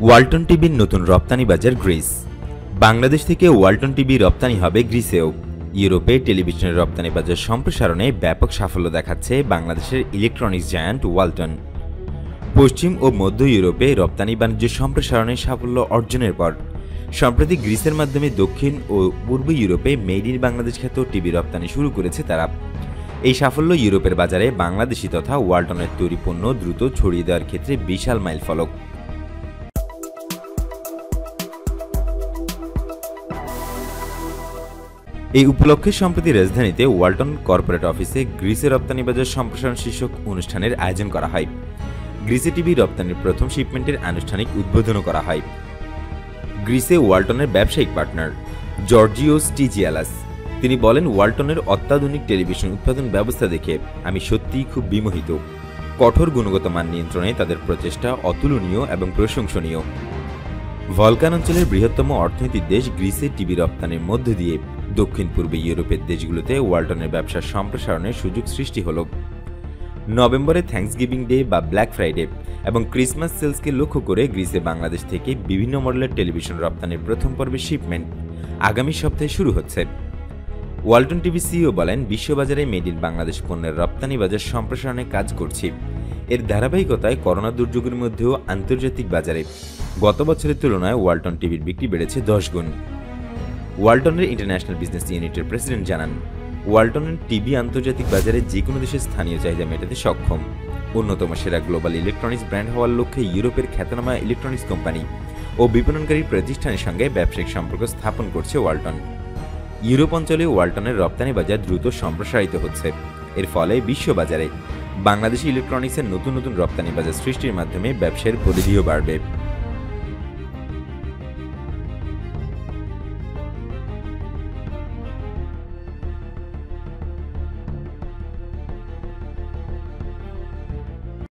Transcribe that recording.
ওয়ালটন টিভির নতুন রপ্তানি বাজার গ্রিস। বাংলাদেশ থেকে ওয়ালটন টিভি রপ্তানি হবে গ্রিসেও। ইউরোপে টেলিভিশনের রপ্তানি বাজার সম্প্রসারণে ব্যাপক সাফল্য দেখাচ্ছে বাংলাদেশের ইলেকট্রনিক্স জায়ান্ট ওয়ালটন। পশ্চিম ও মধ্য ইউরোপে রপ্তানি বাণিজ্য সম্প্রসারণে সাফল্য অর্জনের পর সম্প্রতি গ্রিসের মাধ্যমে দক্ষিণ ও পূর্ব ইউরোপে মেড ইন বাংলাদেশ খ্যাত টিভি রপ্তানি শুরু করেছে তারা। এই সাফল্য ইউরোপের বাজারে বাংলাদেশি তথা ওয়ালটনের তৈরি পণ্য দ্রুত ছড়িয়ে দেওয়ার ক্ষেত্রে বিশাল মাইলফলক। এই উপলক্ষে সম্প্রতি রাজধানীতে ওয়ালটন কর্পোরেট অফিসে গ্রিসে রপ্তানি বাজার সম্প্রসারণ শীর্ষক অনুষ্ঠানের আয়োজন করা হয়। গ্রিসে টিভি রপ্তানির প্রথম শিপমেন্টের আনুষ্ঠানিক উদ্বোধনও করা হয়। গ্রিসে ওয়ালটনের ব্যবসায়িক পার্টনার জর্জিওস টিজিয়ালাস তিনি বলেন, ওয়ালটনের অত্যাধুনিক টেলিভিশন উৎপাদন ব্যবস্থা দেখে আমি সত্যিই খুব বিমোহিত। কঠোর গুণগত মান নিয়ন্ত্রণে তাদের প্রচেষ্টা অতুলনীয় এবং প্রশংসনীয়। ভলকান অঞ্চলের বৃহত্তম অর্থনৈতিক দেশ গ্রিসে টিভি রপ্তানির মধ্য দিয়ে দক্ষিণ পূর্ব ইউরোপের দেশগুলোতে ওয়ালটনের ব্যবসার সম্প্রসারণের সুযোগ সৃষ্টি হল। নভেম্বরে থ্যাঙ্কসগিভিং ডে বা ব্ল্যাক ফ্রাইডে এবং ক্রিসমাস সেলসকে লক্ষ্য করে গ্রিসে বাংলাদেশ থেকে বিভিন্ন মডেলের টেলিভিশন রপ্তানির প্রথম পর্বের শিপমেন্ট আগামী সপ্তাহে শুরু হচ্ছে। ওয়ালটন টিভি সিইও বলেন, বিশ্ববাজারে মেড ইন বাংলাদেশ পণ্যের রপ্তানি বাজার সম্প্রসারণে কাজ করছি। এর ধারাবাহিকতায় করোনা দুর্যোগের মধ্যেও আন্তর্জাতিক বাজারে গত বছরের তুলনায় ওয়ালটন টিভির বিক্রি বেড়েছে 10 গুণ। ওয়ালটনের ইন্টারন্যাশনাল বিজনেস ইউনিটের প্রেসিডেন্ট জানান, ওয়ালটনের টিভি আন্তর্জাতিক বাজারে যে কোনো দেশের স্থানীয় চাহিদা মেটাতে সক্ষম। অন্যতম সেরা গ্লোবাল ইলেকট্রনিক্স ব্র্যান্ড হওয়ার লক্ষ্যে ইউরোপের খ্যাতনামা ইলেকট্রনিক্স কোম্পানি ও বিপণনকারী প্রতিষ্ঠানের সঙ্গে ব্যবসায়িক সম্পর্ক স্থাপন করছে ওয়ালটন। ইউরোপ অঞ্চলে ওয়ালটনের রপ্তানি বাজার দ্রুত সম্প্রসারিত হচ্ছে। এর ফলে বিশ্ববাজারে বাংলাদেশি ইলেকট্রনিক্সের নতুন নতুন রপ্তানি বাজার সৃষ্টির মাধ্যমে ব্যবসায়ের পরিধিও বাড়বে।